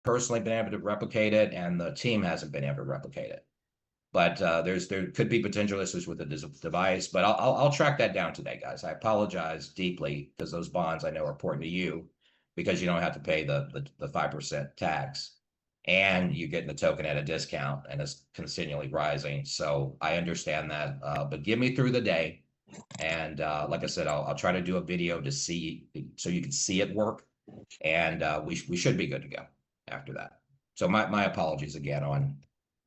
personally been able to replicate it, and the team hasn't been able to replicate it. But there could be potential issues with the device, but I'll track that down today, guys. I apologize deeply because those bonds I know are important to you because you don't have to pay the 5% tax, and you're getting the token at a discount, and it's continually rising. So I understand that, but get me through the day, and like I said, I'll try to do a video to see so you can see it work, and we should be good to go after that. So my apologies again on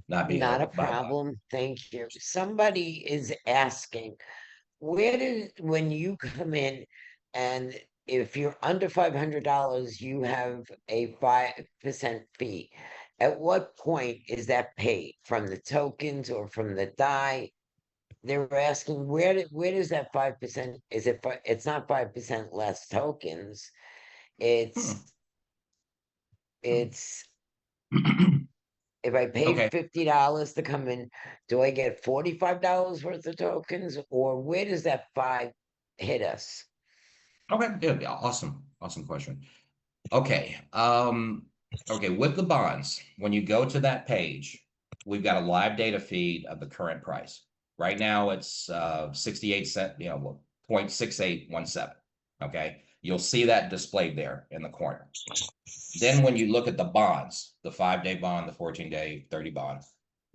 not being Not able a to buy. problem. Thank you. Somebody is asking, when you come in and if you're under $500, you have a 5% fee. At what point is that paid? From the tokens or from the die? They're asking where does that 5%, is it, it's not 5% less tokens. It's if I pay Okay. $50 to come in, do I get $45 worth of tokens, or where does that 5 hit us? Okay. Yeah. Awesome. Awesome question. Okay. Okay. With the bonds, when you go to that page, we've got a live data feed of the current price. Right now it's 68 cent, 0.6817. Okay. You'll see that displayed there in the corner. Then when you look at the bonds, the 5-day bond, the 14-day, 30 bond,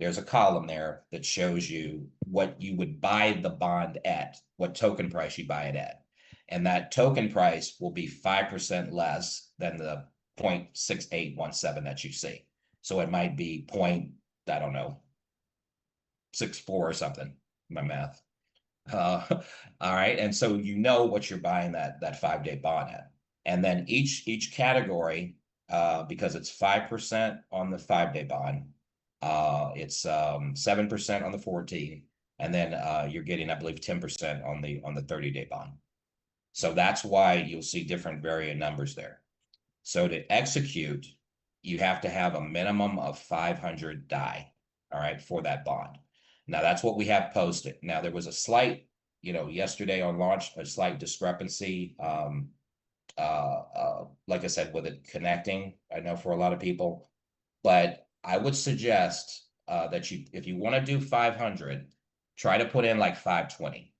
there's a column there that shows you what you would buy the bond at, what token price you buy it at. And that token price will be 5% less than the 0.6817 that you see. So it might be I don't know, 64 or something, my math. All right. And so you know what you're buying that 5-day bond at. And then each category, because it's 5% on the 5-day bond, it's 7% on the 14, and then you're getting, I believe, 10% on the 30-day bond. So that's why you'll see different varying numbers there. So to execute, you have to have a minimum of 500 die, all right, for that bond. Now that's what we have posted. Now there was a slight, yesterday on launch, a slight discrepancy. Like I said, with it connecting, I know for a lot of people, but I would suggest that if you want to do 500, try to put in like 520,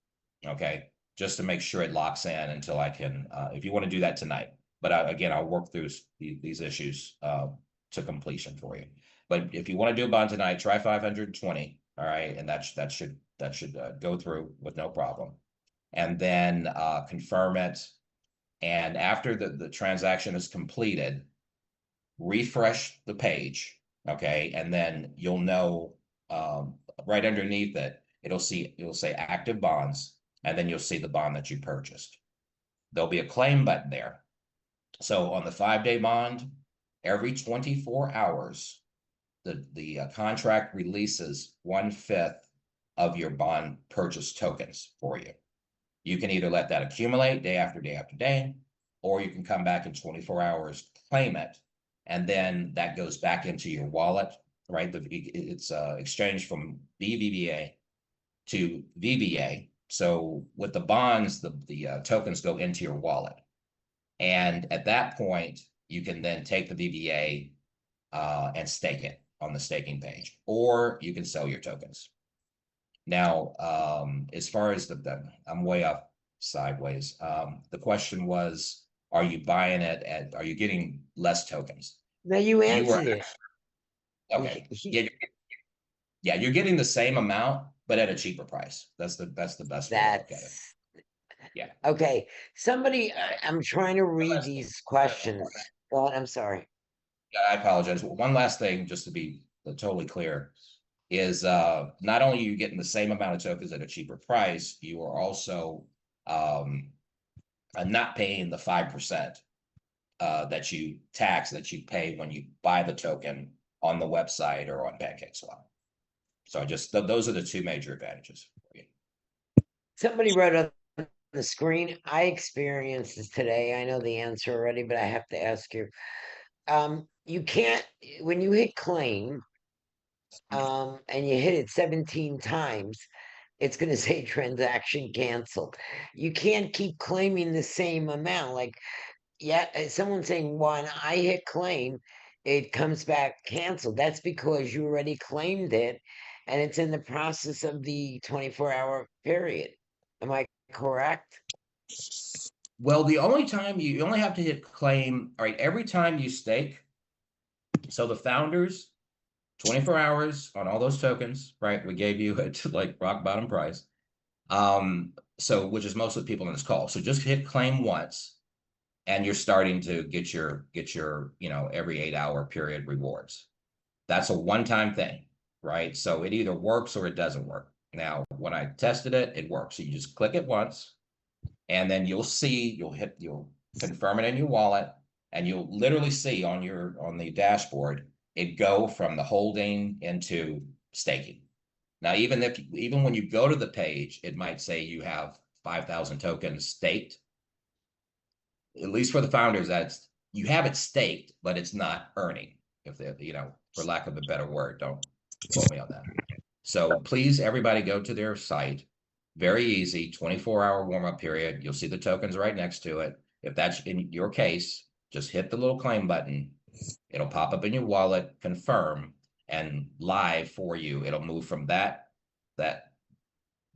okay, just to make sure it locks in until I can, if you want to do that tonight. But again, I'll work through these issues to completion for you. But if you want to do a bond tonight, try 520, all right, and that should go through with no problem. And then confirm it. And after the transaction is completed, refresh the page, okay? And then you'll know right underneath it, it'll say active bonds, and then you'll see the bond that you purchased. There'll be a claim button there. So on the 5-day bond, every 24 hours, the contract releases 1/5 of your bond purchase tokens for you. You can either let that accumulate day after day after day, or you can come back in 24 hours, claim it, and then that goes back into your wallet, right? It's exchanged from BBVA to VBA. So with the bonds, the tokens go into your wallet. And at that point, you can then take the VBA and stake it on the staking page, or you can sell your tokens. Now, as far as I'm way off sideways. The question was, are you buying it are you getting less tokens? No, you answered it. Okay. Yeah, you're getting the same amount, but at a cheaper price. That's the best way to look at it. Yeah. Okay. Somebody, I'm trying to read these questions. Well, I'm sorry. I apologize. One last thing, just to be totally clear, is not only are you getting the same amount of tokens at a cheaper price, you are also not paying the 5% that you pay when you buy the token on the website or on PancakeSwap. So those are the two major advantages for you. Somebody wrote on the screen, I experienced this today. I know the answer already, but I have to ask you. You can't, when you hit claim, and you hit it 17 times, it's going to say transaction canceled. You can't keep claiming the same amount. Like, someone's saying, when I hit claim, it comes back canceled. That's because you already claimed it and it's in the process of the 24-hour period. Am I correct? Well, the only time you only have to hit claim, all right, every time you stake. So the founders, 24 hours on all those tokens, right? We gave you at like rock bottom price. So which is most of the people in this call. So just hit claim once and you're starting to get your, every 8-hour period rewards. That's a one-time thing, right? So it either works or it doesn't work. Now, when I tested it, it works. So you just click it once and then you'll confirm it in your wallet and you'll literally see on the dashboard, it go from the holding into staking. Now, even when you go to the page, it might say you have 5,000 tokens staked. At least for the founders, that's you have it staked, but it's not earning. If they, for lack of a better word, don't quote me on that. So please, everybody, go to their site. Very easy, 24-hour warm-up period. You'll see the tokens right next to it. If that's in your case, just hit the little claim button. It'll pop up in your wallet, confirm, and live for you. It'll move from that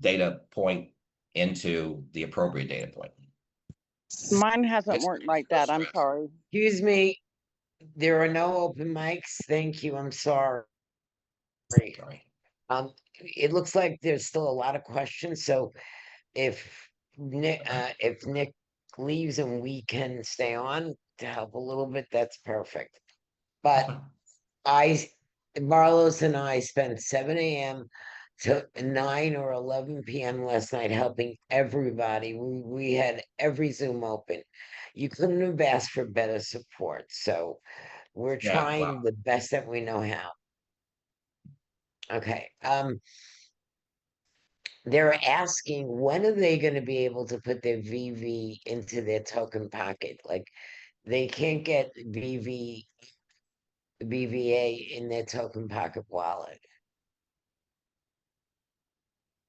data point into the appropriate data point. Mine hasn't worked like that. I'm sorry. Excuse me. There are no open mics. Thank you. I'm sorry. Sorry. It looks like there's still a lot of questions. So if Nick leaves and we can stay on to help a little bit, that's perfect. But Marlos and I spent 7 a.m. to 9 or 11 p.m. last night helping everybody. We had every Zoom open. You couldn't have asked for better support. So we're trying the best that we know how. Okay. They're asking when are they going to be able to put their VV into their token pocket? Like they can't get BVA in their token pocket wallet.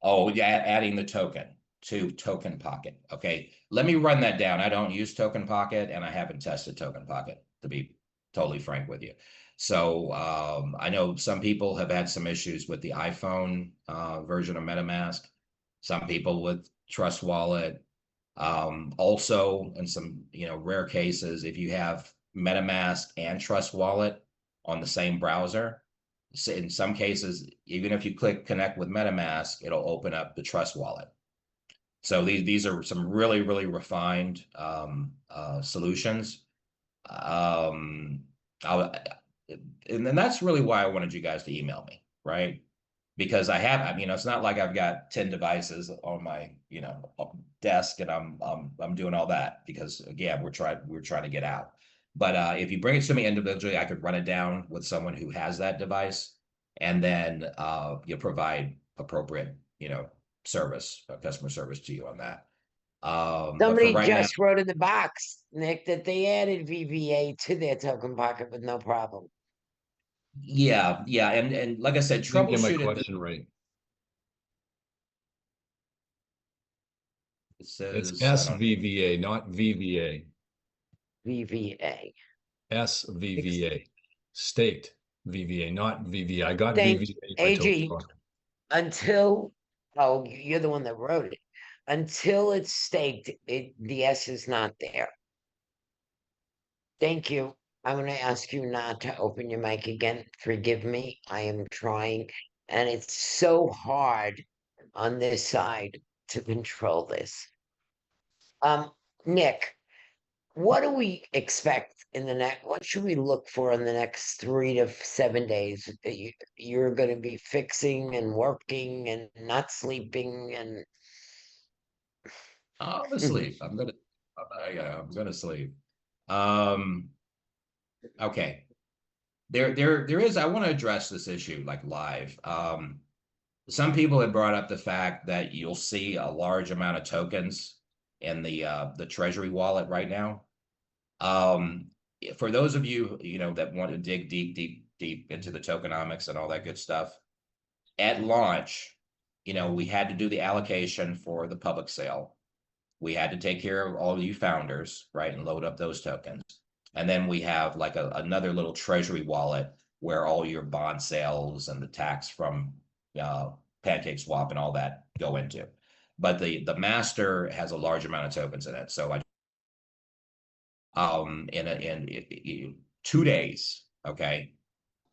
Oh, yeah, adding the token to Token Pocket. Okay, let me run that down. I don't use Token Pocket and I haven't tested Token Pocket, to be totally frank with you. So I know some people have had some issues with the iPhone version of MetaMask, some people with Trust Wallet. Also, in some rare cases, if you have MetaMask and Trust Wallet on the same browser, in some cases, even if you click connect with MetaMask, it'll open up the Trust Wallet. So these are some really, really refined solutions. And then that's really why I wanted you guys to email me, right? Because I have, it's not like I've got 10 devices on my, desk and I'm doing all that because again, we're trying to get out. But if you bring it to me individually, I could run it down with someone who has that device, and then you provide appropriate, service, customer service to you on that. Somebody just wrote in the box, Nick, that they added VVA to their token pocket with no problem. Yeah, and like I said, troubleshooting. Get my question right. It says it's SVVA, not VVA. VVA. SVVA. Staked VVA, not VVA. I got VVA. AG, until, you're the one that wrote it. Until it's staked, the S is not there. Thank you. I'm going to ask you not to open your mic again. Forgive me. I am trying. And it's so hard on this side to control this. Nick, what do we expect in the next, what should we look for in the next 3 to 7 days that you're going to be fixing and working and not sleeping and I'm gonna sleep. I'm gonna sleep. Okay. There is, I want to address this issue like live. Some people have brought up the fact that you'll see a large amount of tokens in the Treasury wallet right now. For those of you, that want to dig deep into the tokenomics and all that good stuff, at launch, we had to do the allocation for the public sale. We had to take care of all of you founders, right, and load up those tokens. And then we have like another little treasury wallet where all your bond sales and the tax from Pancake Swap and all that go into. But the master has a large amount of tokens in it. So in 2 days, okay,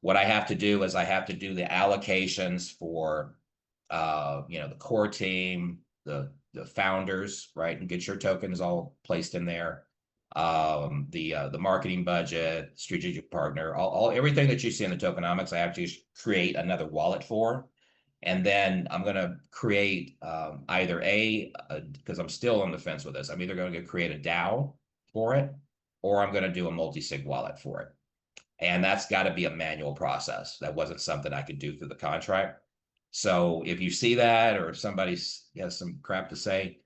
what I have to do is I have to do the allocations for the core team, the founders, right, and get your tokens all placed in there. The marketing budget, strategic partner, all everything that you see in the tokenomics, I have to create another wallet for. And then I'm going to create either because I'm still on the fence with this, I'm either going to create a DAO for it, or I'm going to do a multi-sig wallet for it. And that's got to be a manual process. That wasn't something I could do through the contract. So if you see that, or if somebody has some crap to say,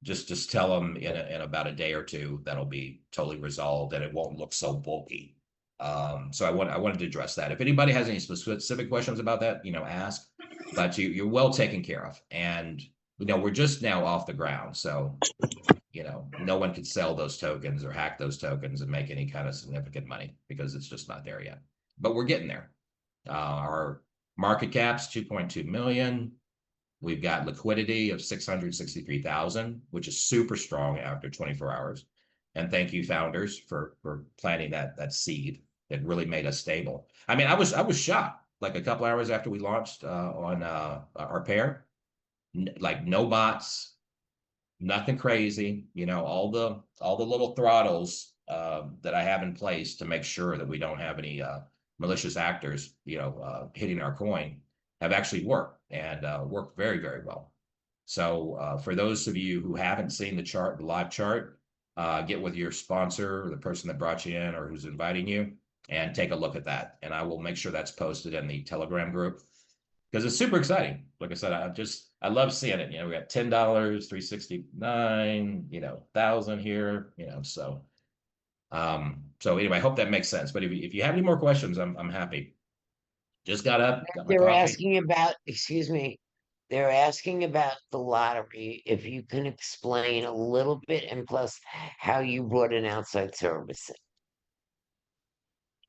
just tell them in about a day or two, that'll be totally resolved and it won't look so bulky. So I wanted to address that. If anybody has any specific questions about that, ask. But you're well taken care of, and we're just now off the ground, so no one could sell those tokens or hack those tokens and make any kind of significant money because it's just not there yet. But we're getting there. Our market cap's 2.2 million. We've got liquidity of 663,000, which is super strong after 24 hours. And thank you, founders, for planting that seed that really made us stable. I mean, I was shocked. Like a couple hours after we launched on our pair, like no bots, nothing crazy. All the little throttles that I have in place to make sure that we don't have any malicious actors, hitting our coin, have actually worked and worked very, very well. So for those of you who haven't seen the live chart, get with your sponsor, or the person that brought you in, or who's inviting you, and take a look at that. And I will make sure that's posted in the Telegram group because it's super exciting. Like I said, I love seeing it. We got $10, 369, 1,000 here, so anyway, I hope that makes sense. But if you have any more questions, I'm happy. Just got up, got my They're coffee. asking about, excuse me, they're asking about the lottery. If you can explain a little bit, and plus how you brought in outside services.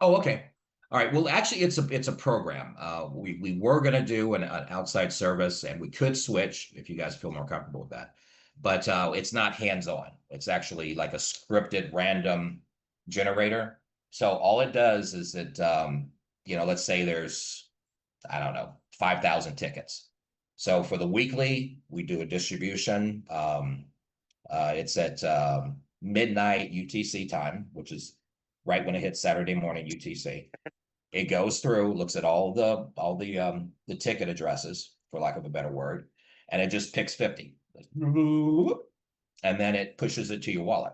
Oh, okay. All right. Well, actually, it's a program. We were going to do an outside service, and we could switch if you guys feel more comfortable with that. But it's not hands-on. It's actually like a scripted random generator. So all it does is it, let's say there's, I don't know, 5,000 tickets. So for the weekly, we do a distribution. It's at midnight UTC time, which is right when it hits Saturday morning UTC. It goes through, looks at all the ticket addresses, for lack of a better word, and it just picks 50, and then it pushes it to your wallet.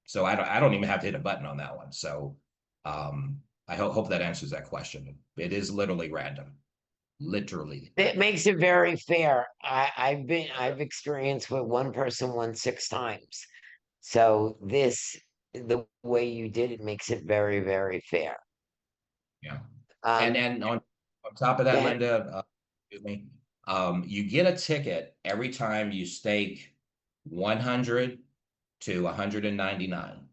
So I don't even have to hit a button on that one. So I hope that answers that question. It is literally random, literally. It makes it very fair. I've experienced what one person won 6 times. So the way you did it makes it very, very fair. Yeah. And on top of that, Yeah. Linda, excuse me, you get a ticket every time you stake 100 to 199.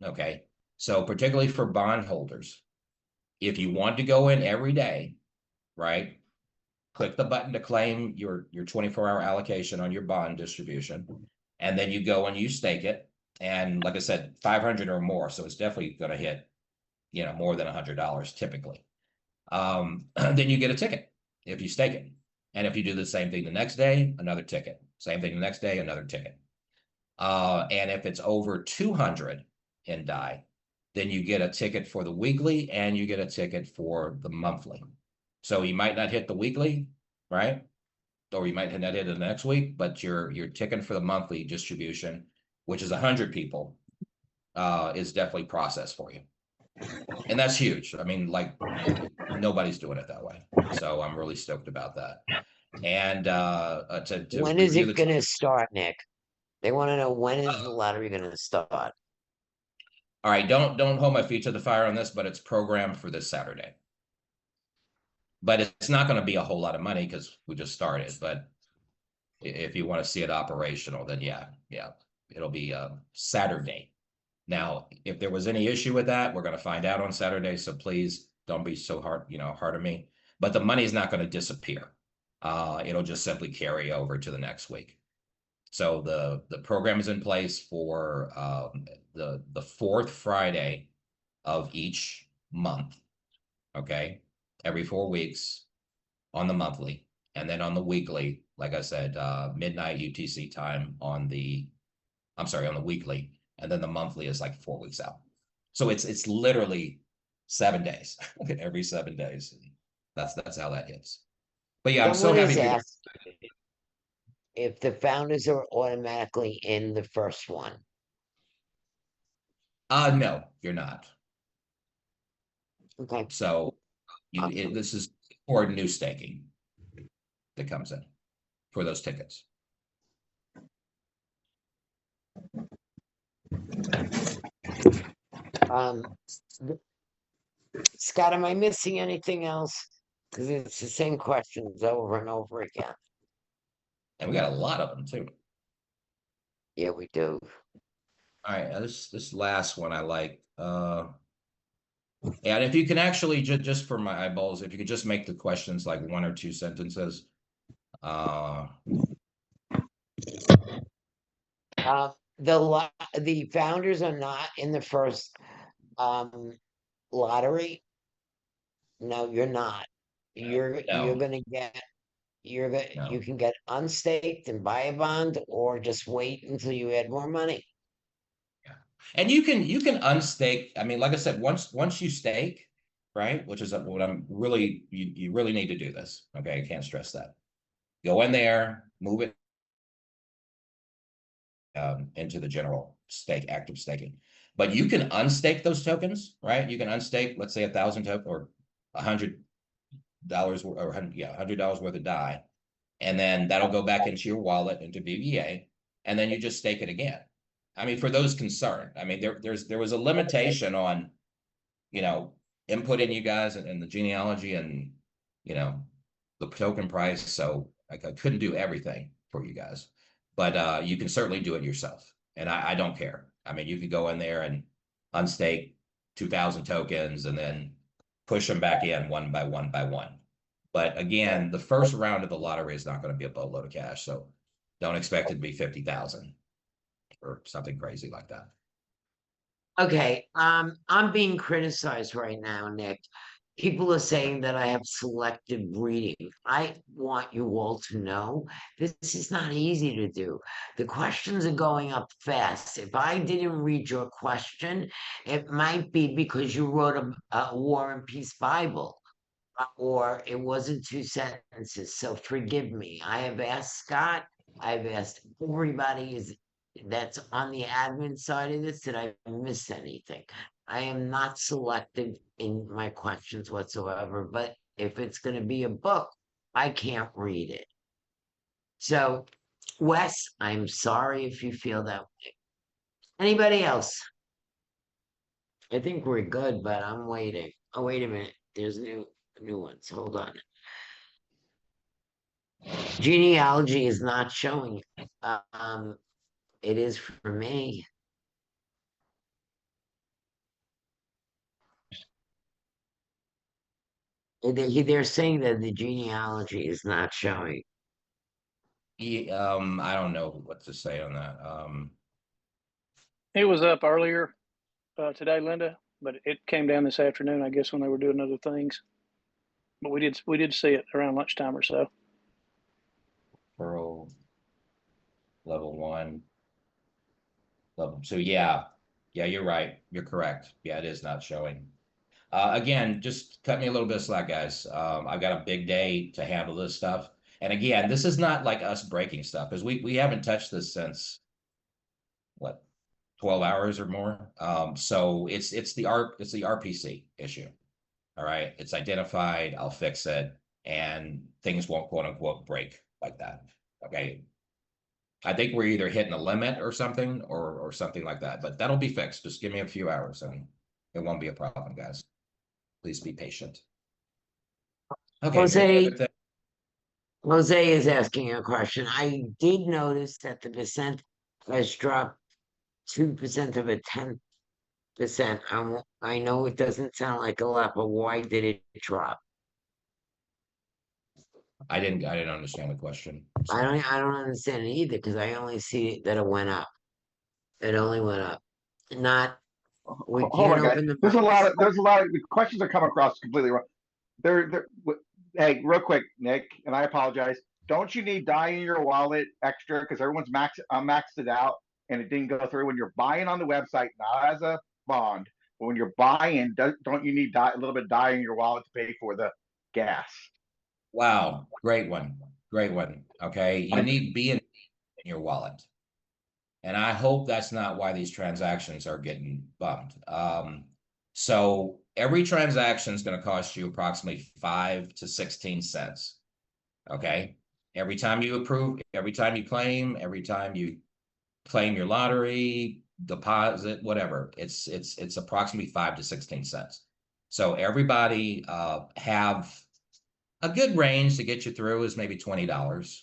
Okay. So particularly for bondholders, if you want to go in every day, right, click the button to claim your 24-hour allocation on your bond distribution, and then you go and you stake it. And like I said, 500 or more. So it's definitely going to hit, more than $100 typically. Then you get a ticket if you stake it. And if you do the same thing the next day, another ticket. Same thing the next day, another ticket. And if it's over 200 in DAI, then you get a ticket for the weekly and you get a ticket for the monthly. So you might not hit the weekly, right? Or you might not hit it the next week, but your ticket for the monthly distribution, which is 100 people, is definitely processed for you. And that's huge. I mean, like, nobody's doing it that way. So I'm really stoked about that. And when is it going to start, Nick? They want to know, when is the lottery going to start? All right, don't hold my feet to the fire on this, but it's programmed for this Saturday. But it's not going to be a whole lot of money because we just started. But if you want to see it operational, then yeah, it'll be Saturday. Now, if there was any issue with that, we're going to find out on Saturday. So please don't be so hard on me. But the money is not going to disappear. It'll just simply carry over to the next week. So the program is in place for the fourth Friday of each month. Okay, every 4 weeks on the monthly, and then on the weekly, like I said, midnight UTC time on the weekly, and then the monthly is like 4 weeks out. So it's literally 7 days, every 7 days. That's how that hits. But yeah, I'm so Someone happy. is asking if the founders are automatically in the first one. No, you're not. Okay. So this is for new staking that comes in for those tickets. Scott, am I missing anything else? Because it's the same questions over and over again. And we got a lot of them too. Yeah, we do. All right, this last one I like. And if you can actually just for my eyeballs, if you could just make the questions like 1 or 2 sentences. The founders are not in the first lottery. No, you're not. You're gonna get you can get unstaked and buy a bond, or just wait until you add more money. Yeah, and you can unstake. I mean, like I said, once you stake, right? Which is what I'm really you really need to do this. Okay, I can't stress that. Go in there, move it into the general active staking. But you can unstake those tokens, right? You can unstake, let's say 1,000 tokens or $100 or $100 worth of DAI, and then that'll go back into your wallet, into VVA, and then you just stake it again. I mean, for those concerned, I mean, there was a limitation on, inputting you guys and the genealogy and, the token price. So I couldn't do everything for you guys, but you can certainly do it yourself. And I don't care. I mean, you could go in there and unstake 2,000 tokens and then push them back in one by one by one. But again, the first round of the lottery is not going to be a boatload of cash. So don't expect it to be 50,000 or something crazy like that. Okay, I'm being criticized right now, Nick. People are saying that I have selective reading. I want you all to know this is not easy to do. The questions are going up fast. If I didn't read your question, it might be because you wrote a War and Peace Bible, or it wasn't 2 sentences. So forgive me. I have asked Scott, I've asked everybody that's on the admin side of this, did I miss anything? I am not selective in my questions whatsoever, but if it's going to be a book, I can't read it. So, Wes, I'm sorry if you feel that way. Anybody else? I think we're good, but I'm waiting. Oh, wait a minute. There's new ones. Hold on. Genealogy is not showing. It is for me. They're saying that the genealogy is not showing. Yeah, I don't know what to say on that. It was up earlier today, Linda, but it came down this afternoon, I guess, when they were doing other things. But we did see it around lunchtime or so. Pearl level 1. So yeah, you're right. You're correct. Yeah, it is not showing. Again, just cut me a little bit of slack, guys. I've got a big day to handle this stuff. And again, this is not like us breaking stuff, because we haven't touched this since what, 12 hours or more. So it's the RPC issue. All right, it's identified. I'll fix it, and things won't quote unquote break like that. Okay. I think we're either hitting a limit or something, or something like that, but that'll be fixed. Just give me a few hours and it won't be a problem, guys. Please be patient. Okay. Jose is asking a question. I did notice that the percent has dropped 2% of a tenth I know it doesn't sound like a lot, but why did it drop? I didn't understand the question. I don't understand it either, because I only see that it went up. It only went up. Not, we Hold can't on, guys. open the. There's a lot of the questions are coming across completely wrong. Hey, real quick, Nick, and I apologize. Don't you need dye in your wallet extra because everyone's maxed it out and it didn't go through when you're buying on the website, not as a bond, but when you're buying, don't you need a little bit of dye in your wallet to pay for the gas? Wow, great one. Great one. Okay. You need B&B in your wallet. And I hope that's not why these transactions are getting bumped. So every transaction is going to cost you approximately 5 to 16 cents. Okay. Every time you approve, every time you claim your lottery, deposit, whatever, it's approximately 5 to 16 cents. So everybody have a good range to get you through is maybe $20,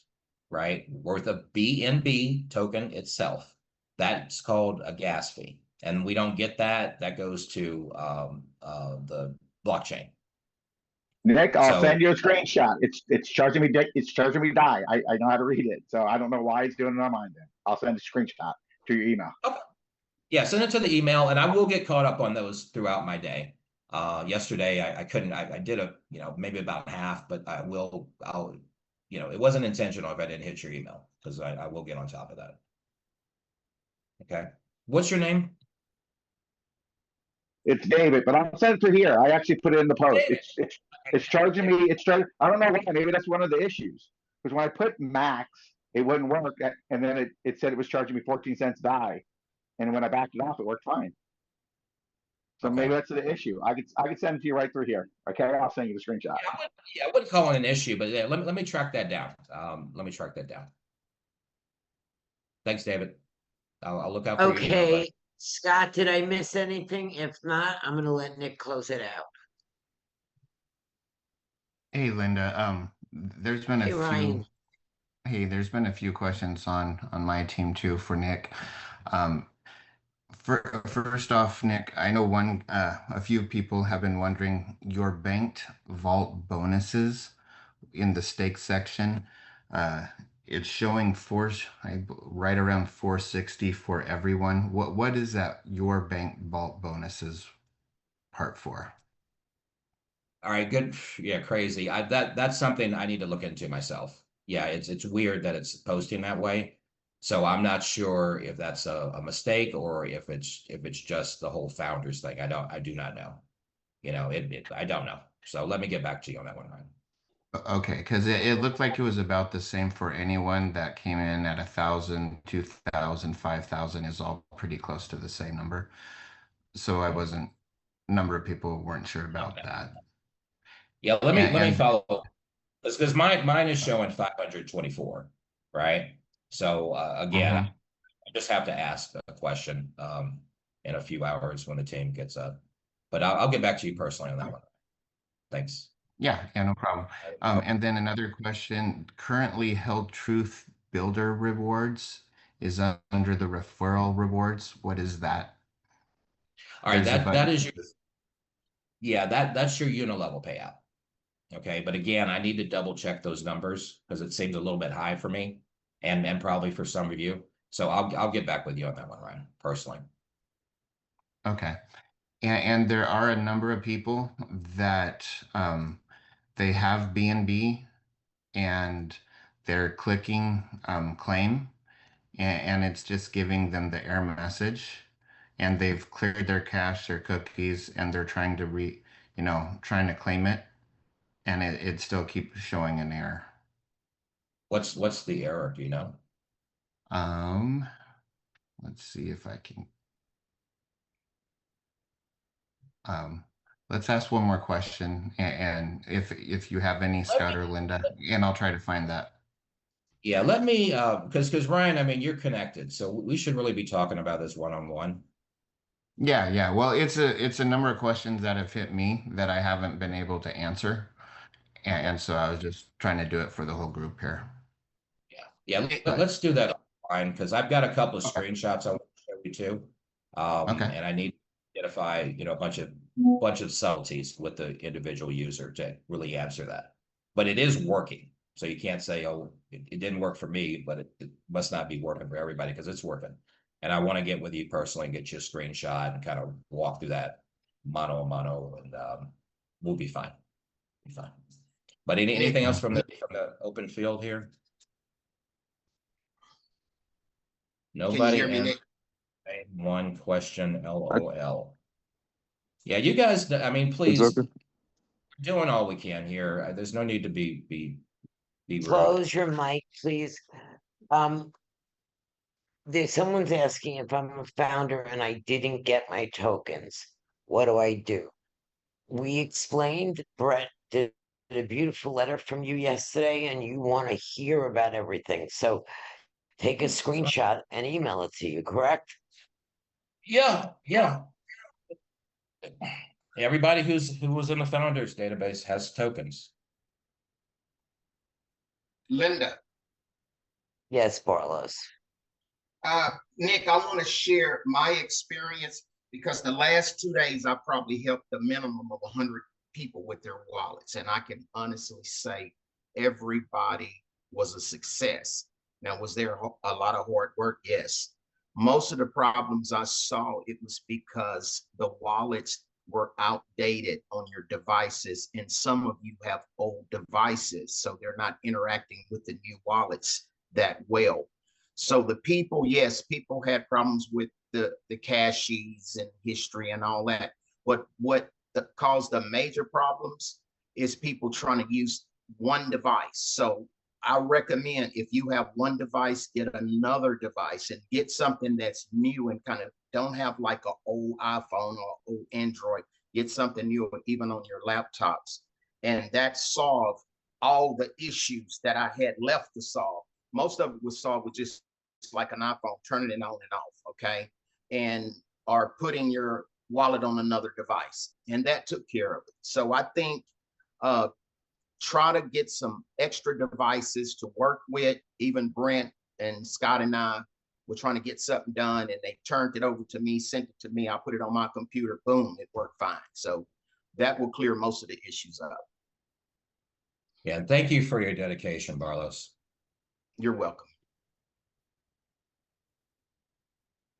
right? Worth of BNB token itself. That's called a gas fee. And we don't get that. That goes to the blockchain. Nick, I'll send you a screenshot. It's charging me. It's charging me dye. I know how to read it, so I don't know why it's doing it on mine. Then I'll send a screenshot to your email. Okay. Yeah, send it to the email, and I will get caught up on those throughout my day. Yesterday I couldn't. I did maybe about half, but I'll it wasn't intentional if I didn't hit your email because I will get on top of that. Okay, what's your name? It's David, but I'll send it to here. I actually put it in the post. It's charging me. I don't know why. Maybe that's one of the issues. Because when I put max, it wouldn't work, and then it said it was charging me 14 cents dye, and when I backed it off, it worked fine. So Okay. maybe that's the issue. I could send it to you right through here. Okay, I'll send you the screenshot. I wouldn't call it an issue, but yeah, let me track that down. Let me track that down. Thanks, David. I'll look out for you. Okay, Scott, did I miss anything? If not, I'm gonna let Nick close it out. Hey, Linda. There's been a few. Ryan. Hey, there's been a few questions on my team too for Nick. First off, Nick, I know a few people have been wondering your banked vault bonuses in the stake section. It's showing right around 460 for everyone. What is that your bank vault bonuses part for? All right, good. Yeah, crazy. That's something I need to look into myself. Yeah, it's weird that it's posting that way. So I'm not sure if that's a mistake or if it's just the whole founders thing. I do not know. I don't know. So let me get back to you on that one, Ryan. Okay, because it looked like it was about the same for anyone that came in at 1,000, 2,000, 5,000 is all pretty close to the same number. So number of people weren't sure about that. Yeah, let me follow because mine is showing 524, right? So again, I just have to ask a question in a few hours when the team gets up. But I'll get back to you personally on that one. Thanks. Yeah, no problem. And then another question, currently held truth builder rewards is under the referral rewards. What is that? All right, that is that's your unilevel payout. Okay, but again, I need to double check those numbers because it seems a little bit high for me and probably for some of you. So I'll get back with you on that one, Ryan, personally. Okay. And there are a number of people that they have BNB and they're clicking claim and it's just giving them the error message and they've cleared their cache, their cookies, and they're trying to trying to claim it and it still keeps showing an error. What's the error? Do you know? Let's see if I can. Let's ask one more question, and if you have any, Scott or Linda, and I'll try to find that. Yeah, let me because Ryan, I mean, you're connected, so we should really be talking about this one-on-one. Yeah. Well, it's a number of questions that have hit me that I haven't been able to answer, and so I was just trying to do it for the whole group here. Yeah. Let's do that, Ryan, because I've got a couple of screenshots I want to show you too. Okay. And I need identify, you know, a bunch of subtleties with the individual user to really answer that. But it is working. So you can't say, oh, it didn't work for me, but it must not be working for everybody, because it's working. And I want to get with you personally and get you a screenshot and kind of walk through that mano a mano, and we'll be fine. Be fine. But anything else from the open field here? Nobody. Can you hear me, Nick? One question, LOL. Yeah, you guys, I mean, please, doing all we can here. There's no need to be rude. Close your mic, please. Someone's asking if I'm a founder and I didn't get my tokens. What do I do? We explained, Brett did a beautiful letter from you yesterday, and you want to hear about everything. So take a screenshot and email it to you, correct? Yeah. Everybody who was in the founders database has tokens. Linda. Yes, Barlos. Nick, I want to share my experience, because the last 2 days I probably helped a minimum of 100 people with their wallets, and I can honestly say everybody was a success. Now, was there a lot of hard work? Yes. Most of the problems I saw, it was because the wallets were outdated on your devices, and some of you have old devices, so they're not interacting with the new wallets that well. So the people, yes, people had problems with the caches and history and all that. But what caused the major problems is people trying to use one device. So I recommend, if you have one device, get another device and get something that's new, and kind of don't have like an old iPhone or old Android. Get something new, even on your laptops. And that solved all the issues that I had left to solve. Most of it was solved with just like an iPhone, turning it on and off, okay? And or putting your wallet on another device. And that took care of it. So I think try to get some extra devices to work with. Even Brent and Scott and I were trying to get something done, and they turned it over to me, sent it to me. I put it on my computer, boom, it worked fine. So that will clear most of the issues up. Yeah, and thank you for your dedication, Barlos. You're welcome.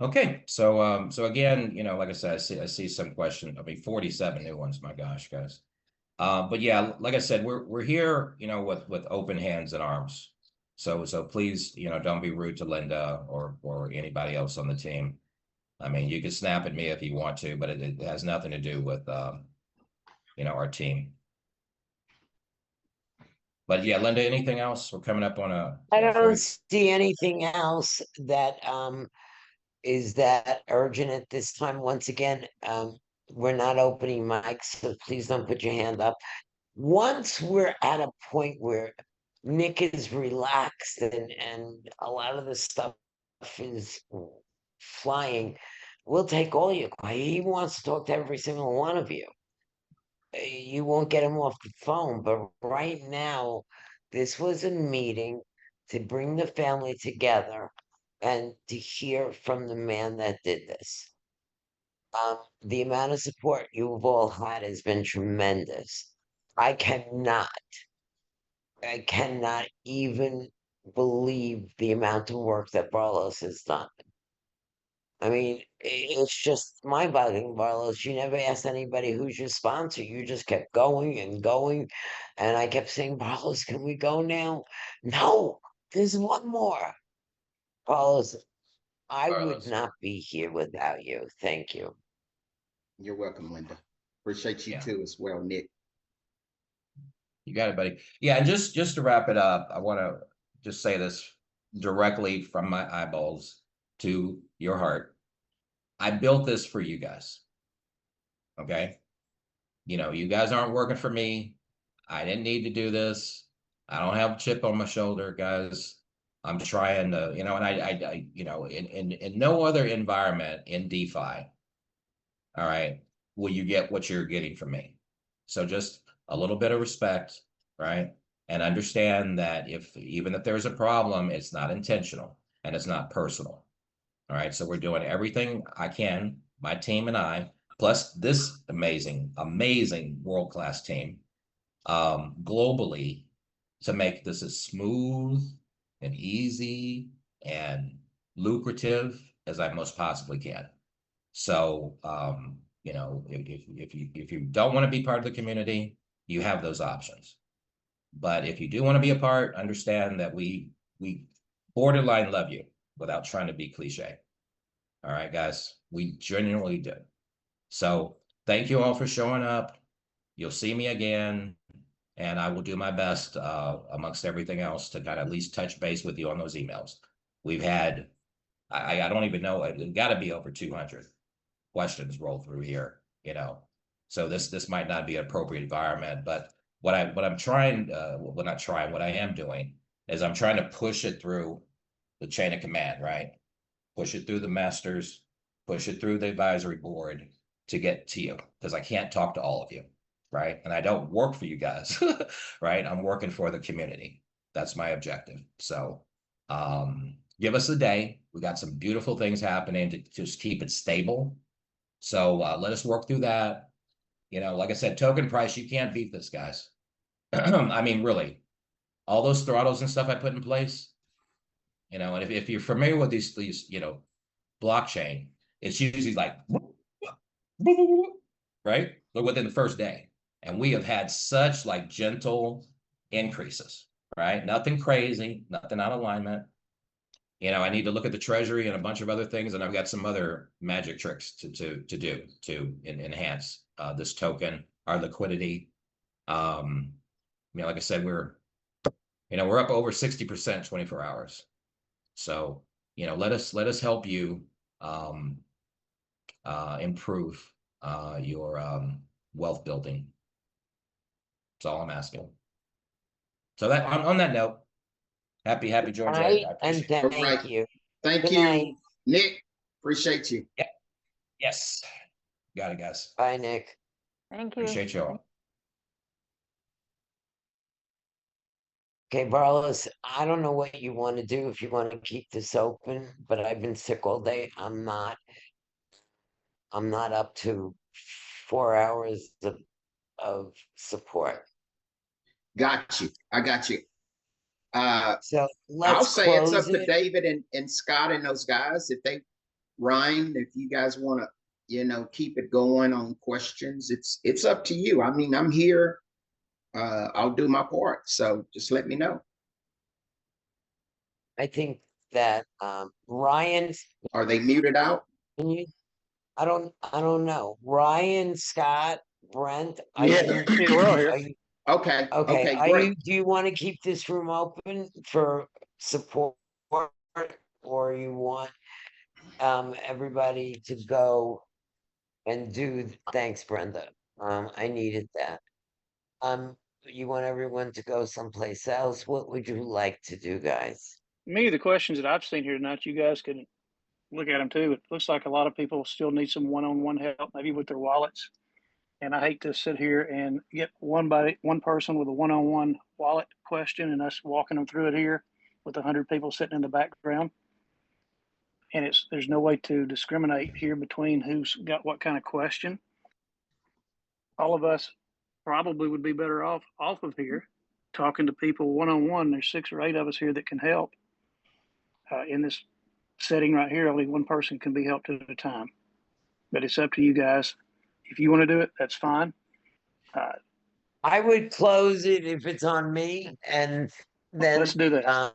Okay, so again, you know, like I said, I see some questions. I mean, 47 new ones. My gosh, guys. But yeah, like I said, we're here, you know, with open hands and arms. So please, you know, don't be rude to Linda or anybody else on the team. I mean, you can snap at me if you want to, but it has nothing to do with you know, our team. But yeah, Linda, anything else? We're coming up on a. I don't see anything else that is that urgent at this time. Once again, we're not opening mics, so please don't put your hand up. Once we're at a point where Nick is relaxed and a lot of the stuff is flying, we'll take all your questions. He wants to talk to every single one of you. You won't get him off the phone, but right now, this was a meeting to bring the family together and to hear from the man that did this. The amount of support you've all had has been tremendous. I cannot even believe the amount of work that Barlos has done. I mean, it's just mind-boggling, Barlos. You never asked anybody who's your sponsor. You just kept going and going. And I kept saying, Barlos, can we go now? No, there's one more. Barlos, I would not be here without you. Thank you. You're welcome, Linda. Appreciate you too as well, Nick. You got it, buddy. Yeah, and just to wrap it up, I want to just say this directly from my eyeballs to your heart. I built this for you guys. Okay? You know, you guys aren't working for me. I didn't need to do this. I don't have a chip on my shoulder, guys. I'm trying to, you know, and I you know, in no other environment in DeFi, all right, will you get what you're getting from me. So just a little bit of respect, right? And understand that even if there's a problem, it's not intentional and it's not personal. All right. So we're doing everything I can, my team and I, plus this amazing world-class team globally to make this as smooth and easy and lucrative as I most possibly can. So, you know, if you don't want to be part of the community, you have those options. But if you do want to be a part, understand that we borderline love you without trying to be cliche. All right, guys, we genuinely do. So thank you all for showing up. You'll see me again, and I will do my best amongst everything else to kind of at least touch base with you on those emails. We've had, I don't even know, it's got to be over 200 questions roll through here, you know. So this might not be an appropriate environment, but what I'm trying, well, not trying, what I am doing is I'm trying to push it through the chain of command, right? Push it through the masters, push it through the advisory board to get to you, because I can't talk to all of you, right? And I don't work for you guys, right? I'm working for the community. That's my objective. So give us a day. We got some beautiful things happening to just keep it stable. So let us work through that. You know, like I said, token price, you can't beat this, guys. I mean, really, all those throttles and stuff I put in place, you know, and if you're familiar with these, you know, blockchain, it's usually like, right? But within the first day. And we have had such like gentle increases, right? Nothing crazy, nothing out of alignment. You know, I need to look at the treasury and a bunch of other things, and I've got some other magic tricks to do to enhance this token, our liquidity. You know, like I said, we're up over 60% 24 hours. So, you know, let us help you improve your wealth building. That's all I'm asking. So that on that note, happy Georgia. Right, I and appreciate it. thank you. Thank Good you, night. Nick. Appreciate you. Yeah. Yes. Got it, guys. Bye, Nick. Thank you. Appreciate y'all. Okay, Barlos, I don't know what you want to do, if you want to keep this open, but I've been sick all day. I'm not up to 4 hours of support. Got you. I got you. So I'll let's say it's up close to it. David and Scott and those guys. If they, Ryan, if you guys want to, you know, keep it going on questions, it's up to you. I mean, I'm here. I'll do my part. So just let me know. I think that Ryan, Are they muted out? can you? I don't know. Ryan, Scott, Brent, are Yeah, we're all here. are you Okay. okay? Okay, great. Do you want to keep this room open for support, or you want everybody to go and do? Thanks, Brenda. I needed that. You want everyone to go someplace else? What would you like to do, guys? Many of the questions that I've seen here tonight, you guys can look at them too. It looks like a lot of people still need some one-on-one help, maybe with their wallets. And I hate to sit here and get one person with a one-on-one wallet question and us walking them through it here with 100 people sitting in the background. And there's no way to discriminate here between who's got what kind of question. All of us probably would be better off of here talking to people one-on-one. There's 6 or 8 of us here that can help. In this setting right here, only one person can be helped at a time. But it's up to you guys. If you want to do it, that's fine. I would close it if it's on me, and then Let's do that.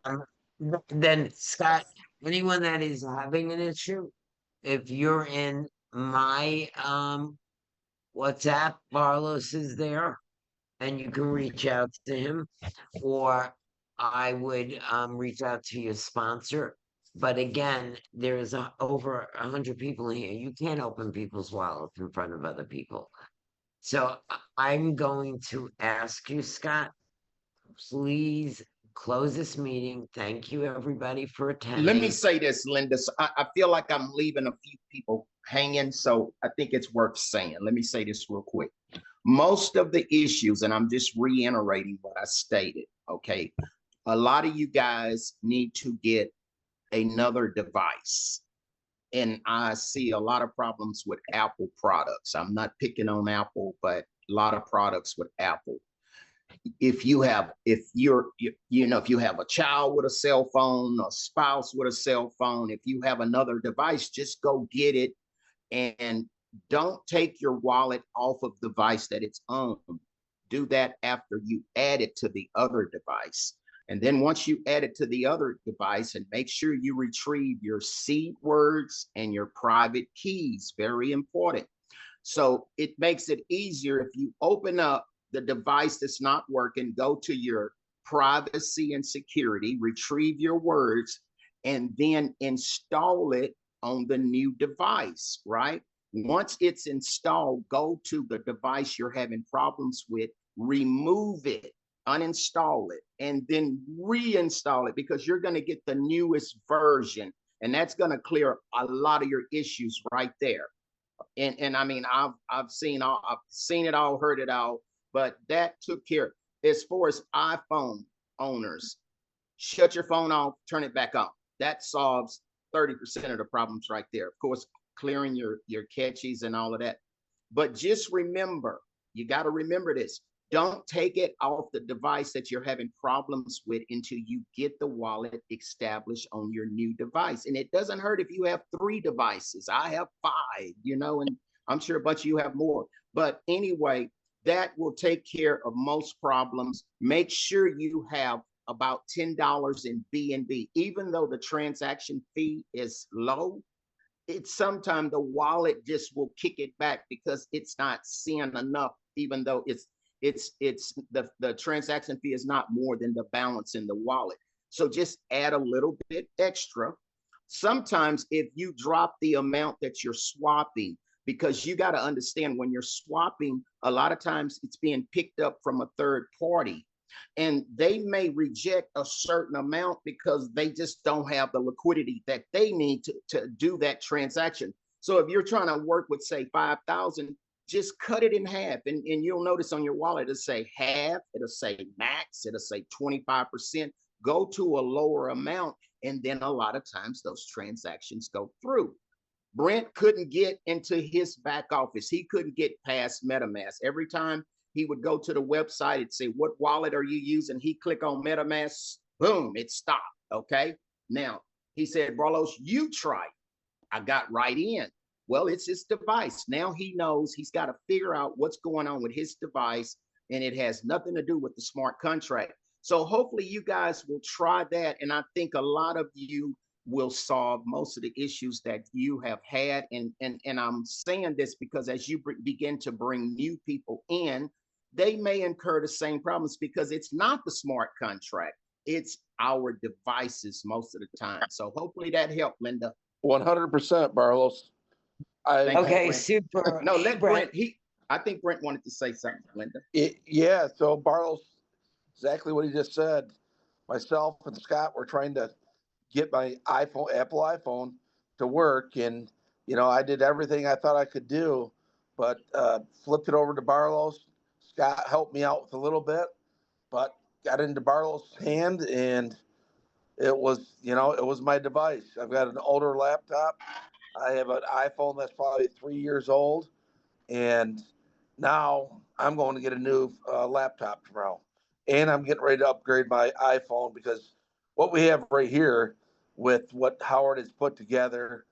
Then Scott, anyone that is having an issue, if you're in my WhatsApp, Barlos is there, and you can reach out to him, or I would reach out to your sponsor. But again, there's over 100 people here. You can't open people's wallets in front of other people. So I'm going to ask you, Scott, please close this meeting. Thank you, everybody, for attending. Let me say this, Linda. So I feel like I'm leaving a few people hanging, so I think it's worth saying. Let me say this real quick. Most of the issues, and I'm just reiterating what I stated, okay? A lot of you guys need to get another device. and I see a lot of problems with Apple products. I'm not picking on Apple, but a lot of products with Apple. If you have a child with a cell phone, a spouse with a cell phone, if you have another device, just go get it, and don't take your wallet off of the device that it's on. Do that after you add it to the other device. And then once you add it to the other device, and make sure you retrieve your seed words and your private keys, very important. So it makes it easier if you open up the device that's not working, go to your privacy and security, retrieve your words, and then install it on the new device, right? Once it's installed, go to the device you're having problems with, remove it, uninstall it, and then reinstall it, because you're going to get the newest version, and that's going to clear a lot of your issues right there. And I mean, I've seen it all, heard it all, but that took care. As far as iPhone owners, shut your phone off, turn it back on. That solves 30% of the problems right there. Of course, clearing your caches and all of that. But just remember, you got to remember this. Don't take it off the device that you're having problems with until you get the wallet established on your new device. And it doesn't hurt if you have 3 devices. I have 5, and I'm sure a bunch of you have more. But anyway, that will take care of most problems. Make sure you have about $10 in BNB. Even though the transaction fee is low, it's sometimes the wallet just will kick it back because it's not seeing enough, even though the transaction fee is not more than the balance in the wallet. So just add a little bit extra. Sometimes if you drop the amount that you're swapping, because you got to understand, when you're swapping, a lot of times it's being picked up from a third party, and they may reject a certain amount because they just don't have the liquidity that they need to do that transaction. So if you're trying to work with, say, 5,000, just cut it in half, and you'll notice on your wallet, it'll say half, it'll say max, it'll say 25%. Go to a lower amount, and then a lot of times those transactions go through. Brent couldn't get into his back office. He couldn't get past MetaMask. Every time he would go to the website, it'd say, what wallet are you using? He click on MetaMask, boom, it stopped, okay? Now, he said, Barlos, you try it. I got right in. Well, it's his device. Now he knows he's got to figure out what's going on with his device, and it has nothing to do with the smart contract. So hopefully you guys will try that, and I think a lot of you will solve most of the issues that you have had. And I'm saying this because as you begin to bring new people in, they may incur the same problems because it's not the smart contract. It's our devices most of the time. So hopefully that helped, Linda. 100%, Barlos. Okay, super. No, let Brent. I think Brent wanted to say something, Linda. Yeah, so Barlos, exactly what he just said. Myself and Scott were trying to get my Apple iPhone to work, and I did everything I thought I could do, but flipped it over to Barlos. Scott helped me out with a little bit, but got into Barlos' hand, and it was my device. I've got an older laptop. I have an iPhone that's probably 3 years old, and now I'm going to get a new laptop tomorrow, and I'm getting ready to upgrade my iPhone, because what we have right here with what Howard has put together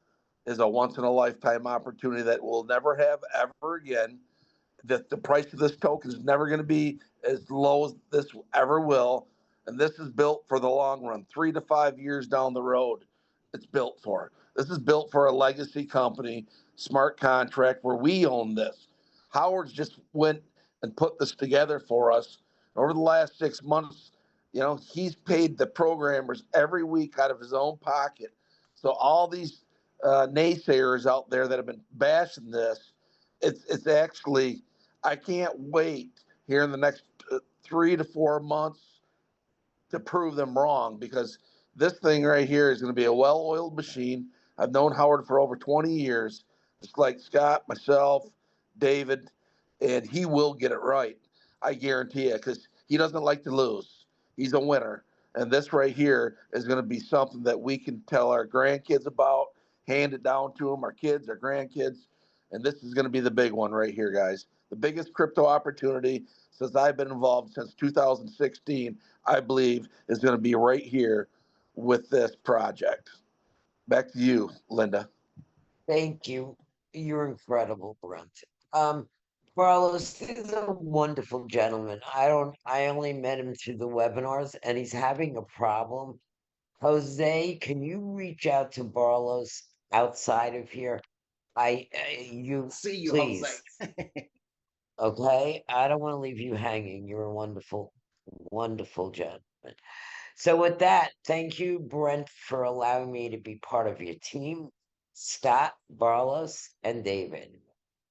is a once-in-a-lifetime opportunity that we'll never have ever again. That the price of this token is never going to be as low as this ever will, and this is built for the long run, 3 to 5 years down the road. It's built for. This is built for a legacy company, smart contract, where we own this. Howard's just went and put this together for us. Over the last 6 months, he's paid the programmers every week out of his own pocket. So all these naysayers out there that have been bashing this, it's actually, I can't wait here in the next 3 to 4 months to prove them wrong, because this thing right here is going to be a well-oiled machine. I've known Howard for over 20 years, just like Scott, myself, David, and he will get it right. I guarantee it, because he doesn't like to lose. He's a winner. And this right here is going to be something that we can tell our grandkids about. hand it down to them, our kids, our grandkids. And this is going to be the big one right here, guys. The biggest crypto opportunity since I've been involved since 2016, I believe, is going to be right here with this project. Back to you, Linda. Thank you. You're incredible, Brent. Carlos, this is a wonderful gentleman. I only met him through the webinars and he's having a problem. Jose, can you reach out to Barlos outside of here? You See you, please. Jose. Okay, I don't want to leave you hanging. You're a wonderful, wonderful gentleman. So with that, thank you, Brent, for allowing me to be part of your team. Scott, Barlos, and David.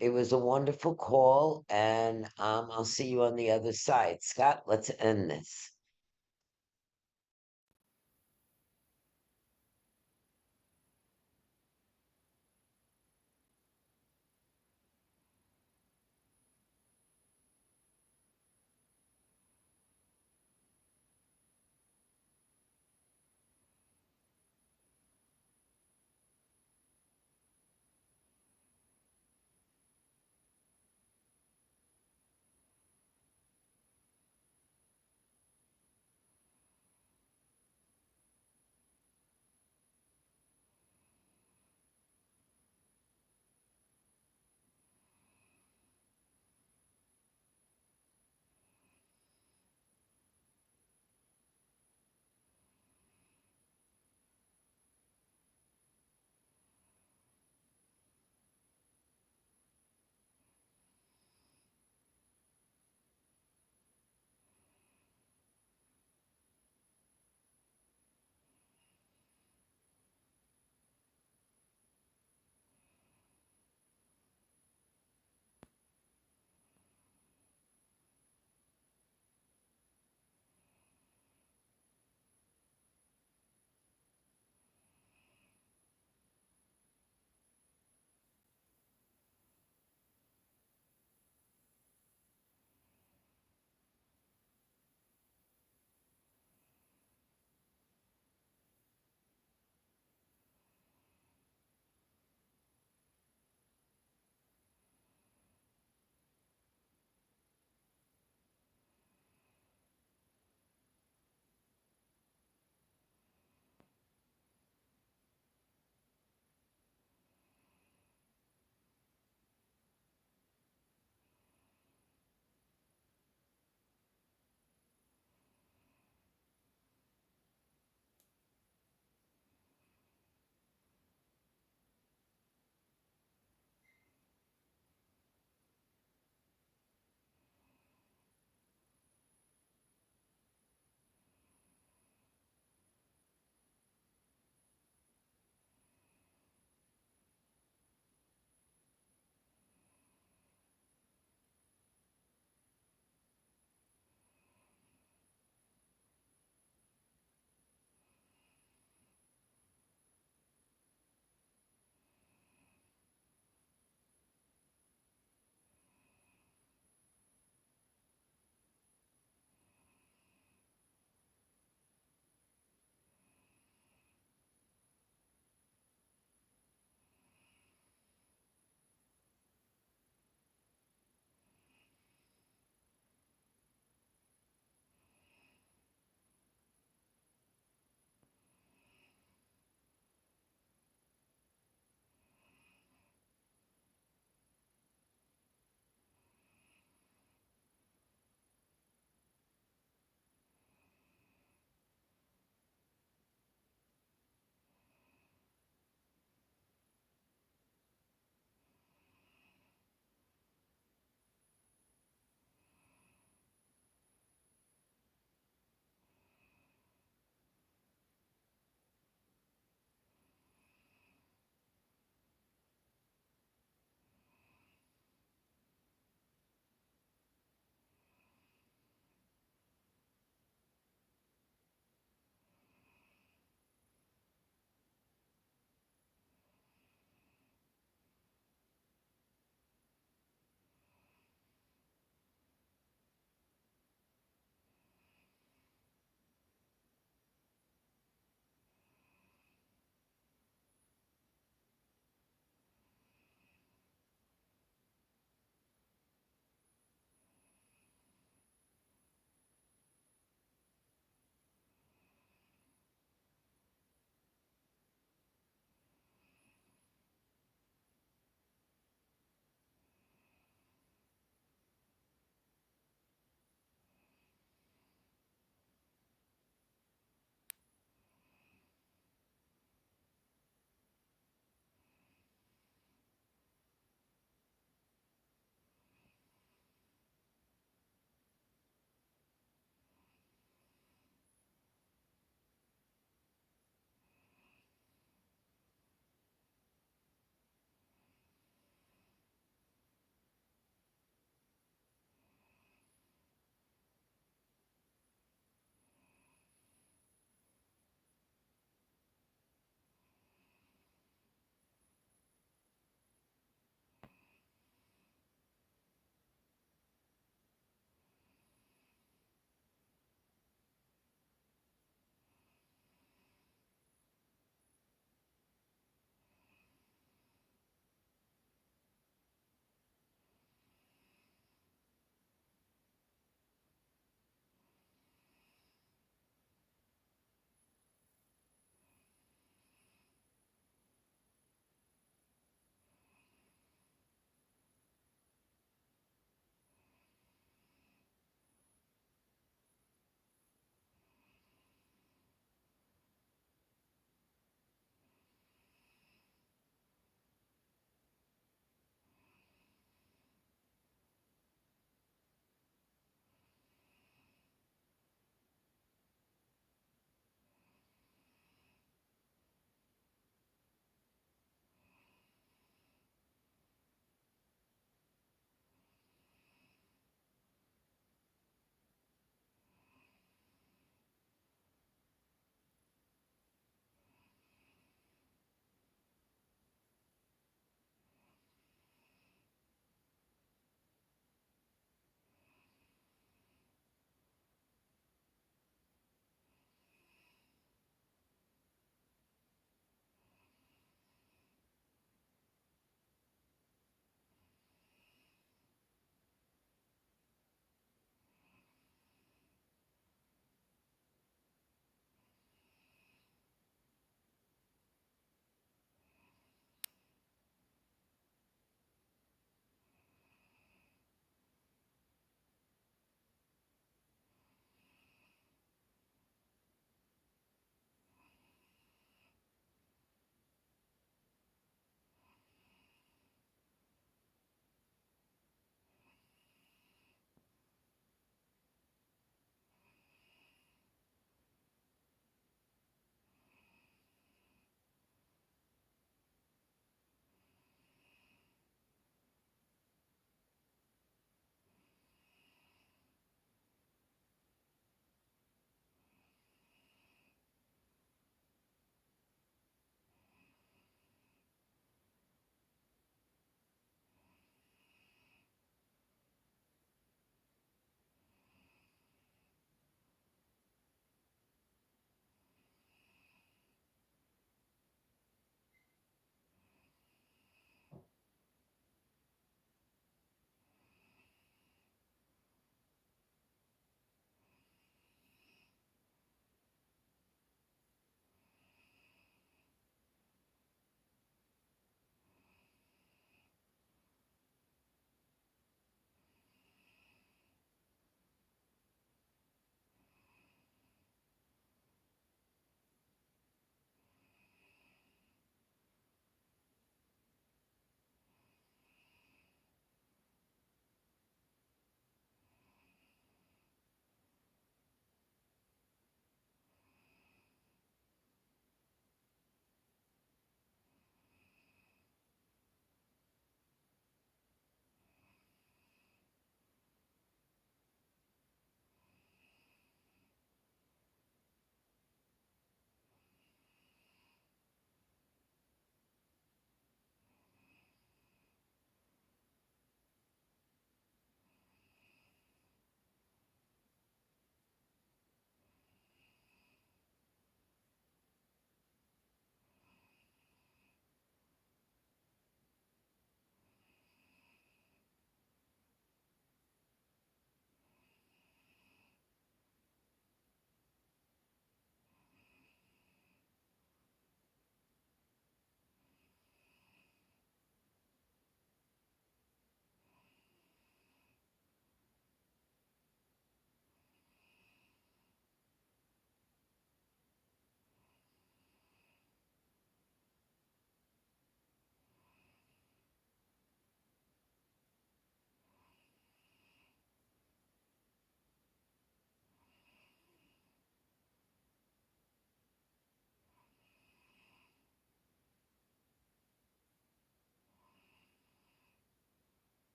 It was a wonderful call, and I'll see you on the other side. Scott, let's end this.